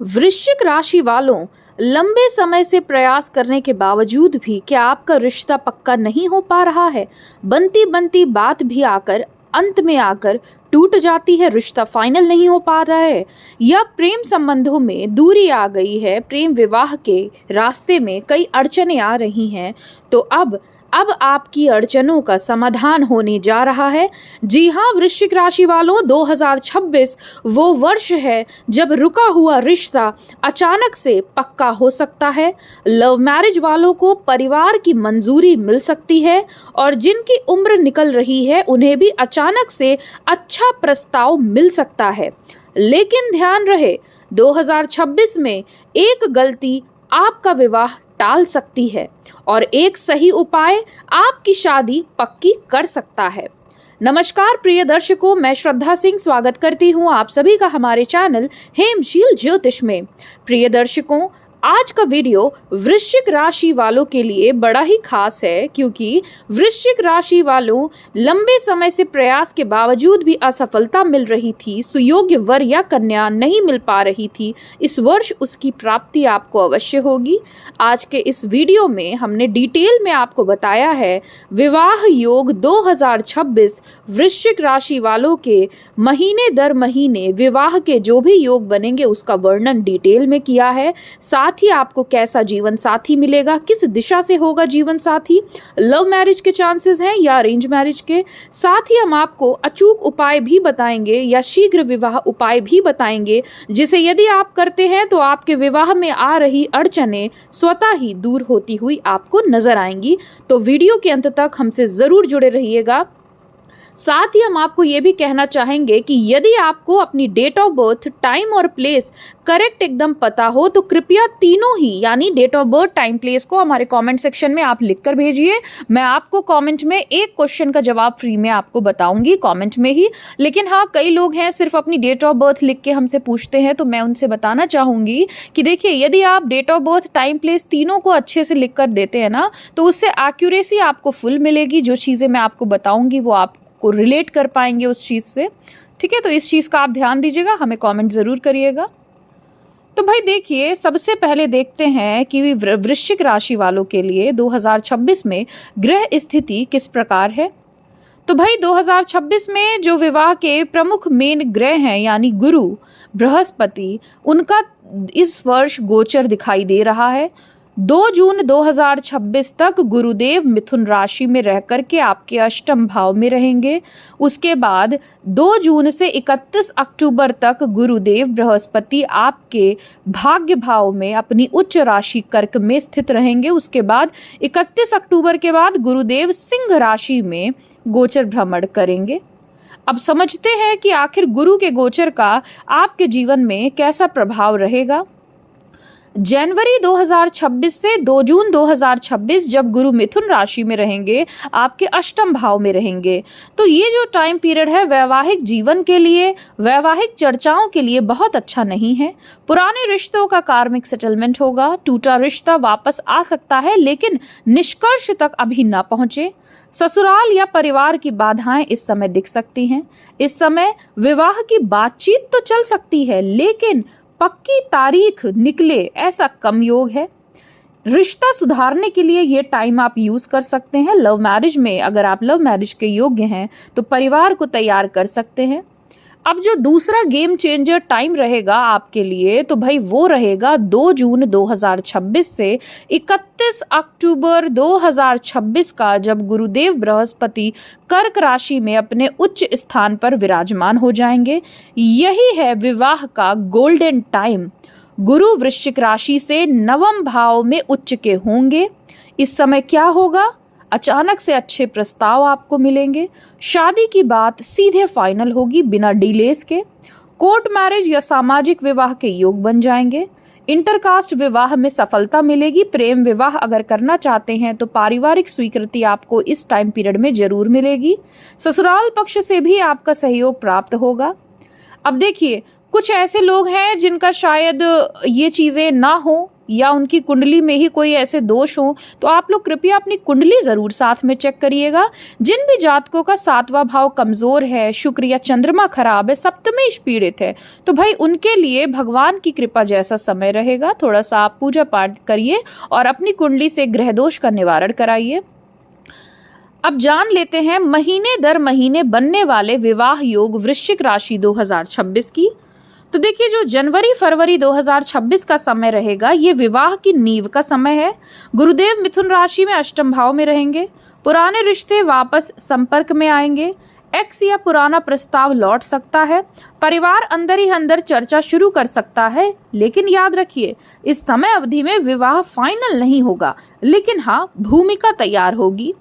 वृश्चिक राशि वालों, लंबे समय से प्रयास करने के बावजूद भी क्या आपका रिश्ता पक्का नहीं हो पा रहा है? बनती बनती बात भी आकर अंत में आकर टूट जाती है, रिश्ता फाइनल नहीं हो पा रहा है, या प्रेम संबंधों में दूरी आ गई है, प्रेम विवाह के रास्ते में कई अड़चनें आ रही हैं, तो अब आपकी अड़चनों का समाधान होने जा रहा है। जी हाँ वृश्चिक राशि वालों, 2026 वो वर्ष है जब रुका हुआ रिश्ता अचानक से पक्का हो सकता है। लव मैरिज वालों को परिवार की मंजूरी मिल सकती है और जिनकी उम्र निकल रही है उन्हें भी अचानक से अच्छा प्रस्ताव मिल सकता है। लेकिन ध्यान रहे, 2026 में एक गलती आपका विवाह टाल सकती है और एक सही उपाय आपकी शादी पक्की कर सकता है। नमस्कार प्रिय दर्शकों, मैं श्रद्धा सिंह स्वागत करती हूं आप सभी का हमारे चैनल हेमशील ज्योतिष में। प्रिय दर्शकों, आज का वीडियो वृश्चिक राशि वालों के लिए बड़ा ही खास है, क्योंकि वृश्चिक राशि वालों लंबे समय से प्रयास के बावजूद भी असफलता मिल रही थी, सुयोग्य वर या कन्या नहीं मिल पा रही थी। इस वर्ष उसकी प्राप्ति आपको अवश्य होगी। आज के इस वीडियो में हमने डिटेल में आपको बताया है विवाह योग 2026 वृश्चिक राशि वालों के महीने दर महीने विवाह के जो भी योग बनेंगे उसका वर्णन डिटेल में किया है। साथ ही आपको कैसा जीवन साथी मिलेगा, किस दिशा से होगा जीवन साथी, लव मैरिज के चांसेस हैं या अरेंज मैरिज के। साथ ही हम आपको अचूक उपाय भी बताएंगे या शीघ्र विवाह उपाय भी बताएंगे, जिसे यदि आप करते हैं तो आपके विवाह में आ रही अड़चनें स्वतः ही दूर होती हुई आपको नजर आएंगी। तो वीडियो के अंत तक हमसे जरूर जुड़े रहिएगा। साथ ही हम आपको ये भी कहना चाहेंगे कि यदि आपको अपनी डेट ऑफ बर्थ, टाइम और प्लेस करेक्ट एकदम पता हो तो कृपया तीनों ही यानी date of birth, time, place को हमारे कमेंट सेक्शन में आप लिख कर भेजिए। मैं आपको कमेंट में एक क्वेश्चन का जवाब फ्री में आपको बताऊंगी कमेंट में ही। लेकिन हाँ, कई लोग हैं सिर्फ अपनी डेट ऑफ बर्थ लिख के हमसे पूछते हैं, तो मैं उनसे बताना चाहूँगी कि देखिए, यदि आप date of birth, time, place तीनों को अच्छे से लिख कर देते हैं ना, तो उससे एक्यूरेसी आपको फुल मिलेगी। जो चीज़ें मैं आपको बताऊँगी वो आप को रिलेट कर पाएंगे उस चीज़ से। ठीक है, तो इस चीज़ का आप ध्यान दीजिएगा, हमें कमेंट ज़रूर करिएगा। तो भाई देखिए, सबसे पहले देखते हैं कि वृश्चिक राशि वालों के लिए 2026 में ग्रह स्थिति किस प्रकार है। तो भाई 2026 में जो विवाह के प्रमुख मेन ग्रह हैं यानी गुरु, बृहस्पति, उनका इस वर्ष गोचर दिखाई दे रहा है। 2 जून 2026 तक गुरुदेव मिथुन राशि में रह करके आपके अष्टम भाव में रहेंगे। उसके बाद 2 जून से 31 अक्टूबर तक गुरुदेव बृहस्पति आपके भाग्य भाव में अपनी उच्च राशि कर्क में स्थित रहेंगे। उसके बाद 31 अक्टूबर के बाद गुरुदेव सिंह राशि में गोचर भ्रमण करेंगे। अब समझते हैं कि आखिर गुरु के गोचर का आपके जीवन में कैसा प्रभाव रहेगा। जनवरी 2026 से 2 जून 2026 जब गुरु मिथुन राशि में रहेंगे, आपके अष्टम भाव में रहेंगे, तो ये जो टाइम पीरियड है वैवाहिक जीवन के लिए, वैवाहिक चर्चाओं के लिए बहुत अच्छा नहीं है। पुराने रिश्तों का कार्मिक सेटलमेंट होगा, टूटा रिश्ता वापस आ सकता है लेकिन निष्कर्ष तक अभी ना पहुंचे। ससुराल या परिवार की बाधाएं इस समय दिख सकती हैं। इस समय विवाह की बातचीत तो चल सकती है लेकिन पक्की तारीख निकले ऐसा कम योग है। रिश्ता सुधारने के लिए ये टाइम आप यूज कर सकते हैं। लव मैरिज में अगर आप लव मैरिज के योग्य हैं तो परिवार को तैयार कर सकते हैं। अब जो दूसरा गेम चेंजर टाइम रहेगा आपके लिए, तो भाई वो रहेगा 2 जून 2026 से 31 अक्टूबर 2026 का, जब गुरुदेव बृहस्पति कर्क राशि में अपने उच्च स्थान पर विराजमान हो जाएंगे। यही है विवाह का गोल्डन टाइम। गुरु वृश्चिक राशि से नवम भाव में उच्च के होंगे। इस समय क्या होगा? अचानक से अच्छे प्रस्ताव आपको मिलेंगे। शादी की बात सीधे फाइनल होगी बिना डिलेस के। कोर्ट मैरिज या सामाजिक विवाह के योग बन जाएंगे। इंटरकास्ट विवाह में सफलता मिलेगी। प्रेम विवाह अगर करना चाहते हैं तो पारिवारिक स्वीकृति आपको इस टाइम पीरियड में जरूर मिलेगी। ससुराल पक्ष से भी आपका सहयोग प्राप्त होगा। अब देखिए, कुछ ऐसे लोग हैं जिनका शायद ये चीज़ें ना हो, या उनकी कुंडली में ही कोई ऐसे दोष हो तो आप लोग कृपया अपनी कुंडली जरूर साथ में चेक करिएगा। जिन भी जातकों का 7वां भाव कमजोर है, शुक्र या चंद्रमा खराब है, सप्तमेश पीड़ित है, तो भाई उनके लिए भगवान की कृपा जैसा समय रहेगा, थोड़ा सा आप पूजा पाठ करिए और अपनी कुंडली से ग्रह दोष का निवारण कराइए। अब जान लेते हैं महीने दर महीने बनने वाले विवाह योग वृश्चिक राशि 2026 की। तो देखिए, जो जनवरी फरवरी 2026 का समय रहेगा ये विवाह की नींव का समय है। गुरुदेव मिथुन राशि में अष्टम भाव में रहेंगे। पुराने रिश्ते वापस संपर्क में आएंगे। एक्स या पुराना प्रस्ताव लौट सकता है। परिवार अंदर ही अंदर चर्चा शुरू कर सकता है, लेकिन याद रखिए इस समय अवधि में विवाह फाइनल नहीं होगा, लेकिन हाँ भूमिका तैयार होगी।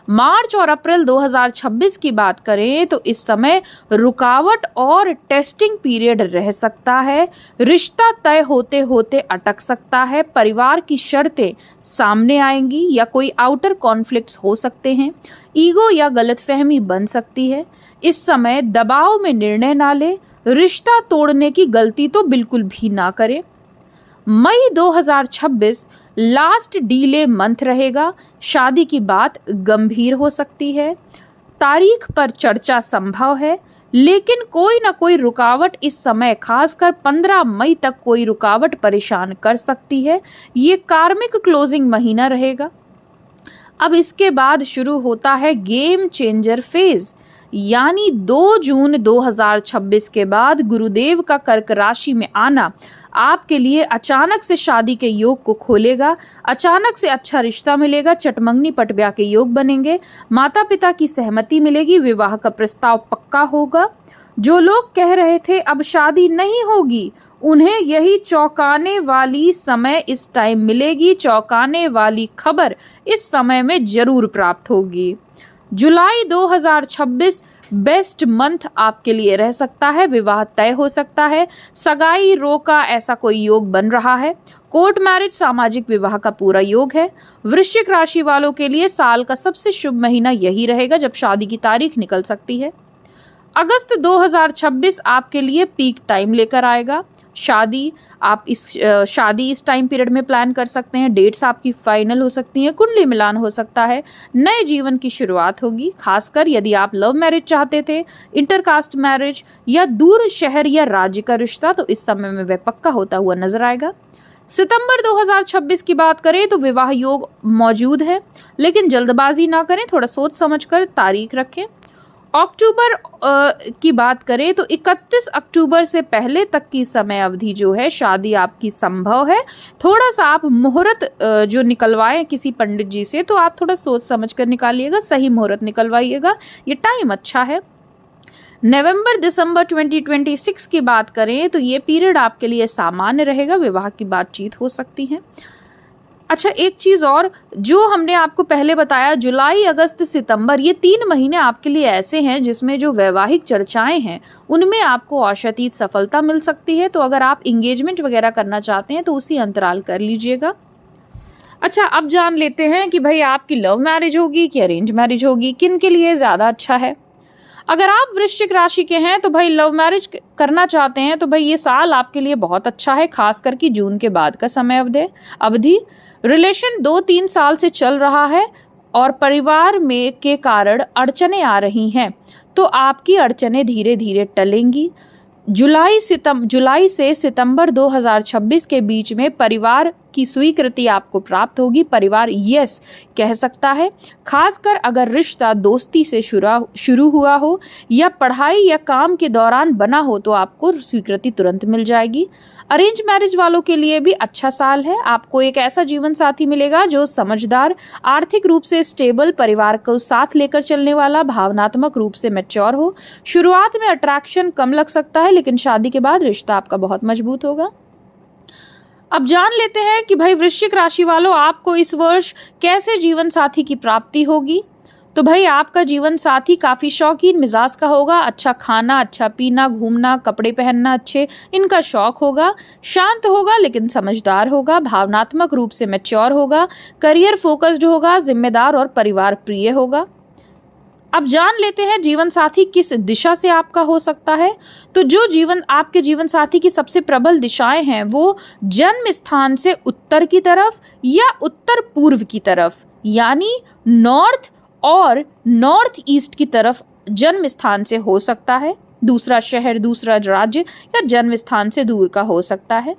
मार्च और अप्रैल 2026 की बात करें तो इस समय रुकावट और टेस्टिंग पीरियड रह सकता है। रिश्ता तय होते होते अटक सकता है। परिवार की शर्तें सामने आएंगी या कोई आउटर कॉन्फ्लिक्ट्स हो सकते हैं। ईगो या गलतफहमी बन सकती है। इस समय दबाव में निर्णय ना ले। रिश्ता तोड़ने की गलती तो बिल्कुल भी ना करें। मई 2026 लास्ट डीले मंथ रहेगा। शादी की बात गंभीर हो सकती है। तारीख पर चर्चा संभव है, लेकिन कोई ना कोई रुकावट इस समय खासकर 15 मई तक कोई रुकावट परेशान कर सकती है। ये कार्मिक क्लोजिंग महीना रहेगा। अब इसके बाद शुरू होता है गेम चेंजर फेज, यानी 2 जून 2026 के बाद गुरुदेव का कर्क राशि में आना आपके लिए अचानक से शादी के योग को खोलेगा। अचानक से अच्छा रिश्ता मिलेगा। चटमंगनी पटब्याह के योग बनेंगे। माता पिता की सहमति मिलेगी। विवाह का प्रस्ताव पक्का होगा। जो लोग कह रहे थे अब शादी नहीं होगी, उन्हें यही चौंकाने वाली समय इस टाइम मिलेगी। चौंकाने वाली खबर इस समय में जरूर प्राप्त होगी। जुलाई 2026 बेस्ट मंथ आपके लिए रह सकता है। विवाह तय हो सकता है। सगाई रोका ऐसा कोई योग बन रहा है। कोर्ट मैरिज सामाजिक विवाह का पूरा योग है। वृश्चिक राशि वालों के लिए साल का सबसे शुभ महीना यही रहेगा जब शादी की तारीख निकल सकती है। अगस्त 2026 आपके लिए पीक टाइम लेकर आएगा। शादी इस टाइम पीरियड में प्लान कर सकते हैं। डेट्स आपकी फाइनल हो सकती हैं। कुंडली मिलान हो सकता है। नए जीवन की शुरुआत होगी। खासकर यदि आप लव मैरिज चाहते थे, इंटरकास्ट मैरिज या दूर शहर या राज्य का रिश्ता, तो इस समय में वह पक्का होता हुआ नजर आएगा। सितंबर 2026 की बात करें तो विवाह योग मौजूद है, लेकिन जल्दबाजी ना करें। थोड़ा सोच समझ कर तारीख रखें। अक्टूबर की बात करें तो 31 अक्टूबर से पहले तक की समय अवधि जो है शादी आपकी संभव है। थोड़ा सा आप मुहूर्त जो निकलवाएं किसी पंडित जी से, तो आप थोड़ा सोच समझ कर निकालिएगा। सही मुहूर्त निकलवाइएगा। ये टाइम अच्छा है। नवंबर दिसंबर 2026 की बात करें तो ये पीरियड आपके लिए सामान्य रहेगा। विवाह की बातचीत हो सकती है। अच्छा, एक चीज और जो हमने आपको पहले बताया, जुलाई अगस्त सितंबर ये 3 महीने आपके लिए ऐसे हैं जिसमें जो वैवाहिक चर्चाएं हैं उनमें आपको आशातीत सफलता मिल सकती है। तो अगर आप इंगेजमेंट वगैरह करना चाहते हैं तो उसी अंतराल कर लीजिएगा। अच्छा, अब जान लेते हैं कि भाई आपकी लव मैरिज होगी कि अरेंज मैरिज होगी, किन के लिए ज़्यादा अच्छा है। अगर आप वृश्चिक राशि के हैं तो भाई लव मैरिज करना चाहते हैं तो भाई ये साल आपके लिए बहुत अच्छा है, खासकर कि जून के बाद का समय अवधि। रिलेशन 2-3 साल से चल रहा है और परिवार में के कारण अड़चनें आ रही हैं, तो आपकी अड़चनें धीरे धीरे टलेंगी। जुलाई से सितंबर 2026 के बीच में परिवार की स्वीकृति आपको प्राप्त होगी। परिवार यस कह सकता है। खासकर अगर रिश्ता दोस्ती से शुरू हुआ हो या पढ़ाई या काम के दौरान बना हो तो आपको स्वीकृति तुरंत मिल जाएगी। अरेंज मैरिज वालों के लिए भी अच्छा साल है। आपको एक ऐसा जीवन साथी मिलेगा जो समझदार, आर्थिक रूप से स्टेबल, परिवार को साथ लेकर चलने वाला, भावनात्मक रूप से मैच्योर हो। शुरुआत में अट्रैक्शन कम लग सकता है, लेकिन शादी के बाद रिश्ता आपका बहुत मजबूत होगा। अब जान लेते हैं कि भाई वृश्चिक राशि वालों आपको इस वर्ष कैसे जीवन साथी की प्राप्ति होगी। तो भाई आपका जीवन साथी काफ़ी शौकीन मिजाज का होगा। अच्छा खाना, अच्छा पीना, घूमना, कपड़े पहनना अच्छे, इनका शौक होगा। शांत होगा लेकिन समझदार होगा। भावनात्मक रूप से मैच्योर होगा। करियर फोकस्ड होगा। जिम्मेदार और परिवार प्रिय होगा। अब जान लेते हैं जीवन साथी किस दिशा से आपका हो सकता है। तो जो आपके जीवन साथी की सबसे प्रबल दिशाएं हैं वो जन्म स्थान से उत्तर की तरफ या उत्तर पूर्व की तरफ, यानी नॉर्थ और नॉर्थ ईस्ट की तरफ जन्म स्थान से हो सकता है। दूसरा शहर, दूसरा राज्य या जन्म स्थान से दूर का हो सकता है।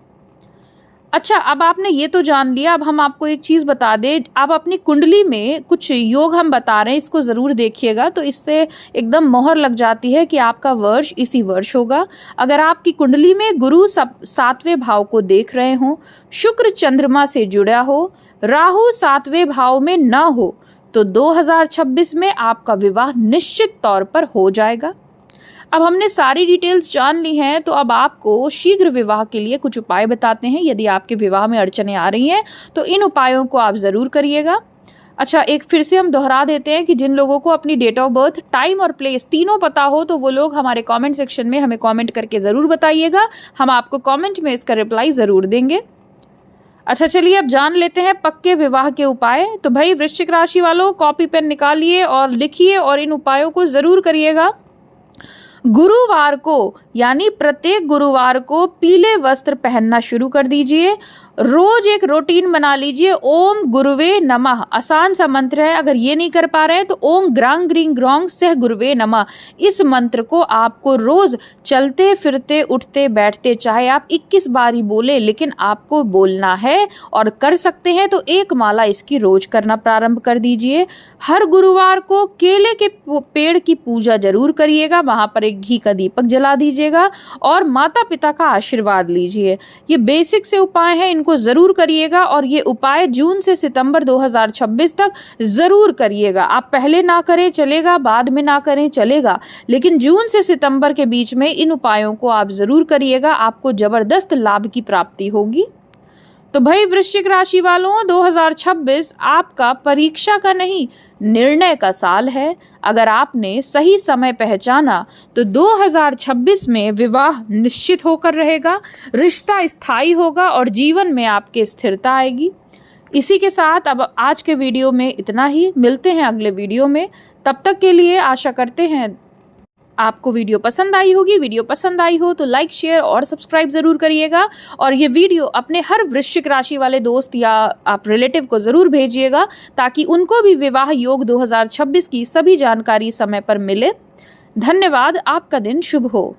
अच्छा, अब आपने ये तो जान लिया। अब हम आपको एक चीज़ बता दें। आप अपनी कुंडली में कुछ योग हम बता रहे हैं, इसको ज़रूर देखिएगा, तो इससे एकदम मोहर लग जाती है कि आपका वर्ष इसी वर्ष होगा। अगर आपकी कुंडली में गुरु 7वें भाव को देख रहे हों, शुक्र चंद्रमा से जुड़ा हो, राहु 7वें भाव में ना हो, तो 2026 में आपका विवाह निश्चित तौर पर हो जाएगा। अब हमने सारी डिटेल्स जान ली हैं, तो अब आपको शीघ्र विवाह के लिए कुछ उपाय बताते हैं। यदि आपके विवाह में अड़चनें आ रही हैं तो इन उपायों को आप ज़रूर करिएगा। अच्छा, एक फिर से हम दोहरा देते हैं कि जिन लोगों को अपनी डेट ऑफ बर्थ, टाइम और प्लेस तीनों पता हो तो वो लोग हमारे कमेंट सेक्शन में हमें कमेंट करके ज़रूर बताइएगा। हम आपको कमेंट में इसका रिप्लाई ज़रूर देंगे। अच्छा, चलिए अब जान लेते हैं पक्के विवाह के उपाय। तो भाई वृश्चिक राशि वालों, कॉपी पेन निकालिए और लिखिए और इन उपायों को ज़रूर करिएगा। गुरुवार को, यानी प्रत्येक गुरुवार को पीले वस्त्र पहनना शुरू कर दीजिए। रोज एक रूटीन बना लीजिए। ओम गुरुवे नमः आसान सा मंत्र है। अगर ये नहीं कर पा रहे हैं तो ओम ग्रांग ग्रींग ग्रोंग सह गुरुवे नमः, इस मंत्र को आपको रोज चलते फिरते उठते बैठते, चाहे आप 21 बार ही बोले, लेकिन आपको बोलना है और कर सकते हैं तो एक माला इसकी रोज करना प्रारंभ कर दीजिए। हर गुरुवार को केले के पेड़ की पूजा जरूर करिएगा, वहां पर एक घी का दीपक जला दीजिएगा और माता पिता का आशीर्वाद लीजिए। ये बेसिक से उपाय हैं, इनको जरूर करिएगा और ये उपाय जून से सितंबर 2026 तक जरूर करिएगा। आप पहले ना करें चलेगा, बाद में ना करें चलेगा, लेकिन जून से सितंबर के बीच में इन उपायों को आप जरूर करिएगा। आपको जबरदस्त लाभ की प्राप्ति होगी। तो भाई वृश्चिक राशि वालों, 2026 आपका परीक्षा का नहीं, निर्णय का साल है। अगर आपने सही समय पहचाना तो 2026 में विवाह निश्चित होकर रहेगा, रिश्ता स्थायी होगा और जीवन में आपके स्थिरता आएगी। इसी के साथ अब आज के वीडियो में इतना ही। मिलते हैं अगले वीडियो में। तब तक के लिए आशा करते हैं आपको वीडियो पसंद आई होगी। वीडियो पसंद आई हो तो लाइक, शेयर और सब्सक्राइब ज़रूर करिएगा और ये वीडियो अपने हर वृश्चिक राशि वाले दोस्त या आप रिलेटिव को ज़रूर भेजिएगा, ताकि उनको भी विवाह योग 2026 की सभी जानकारी समय पर मिले। धन्यवाद। आपका दिन शुभ हो।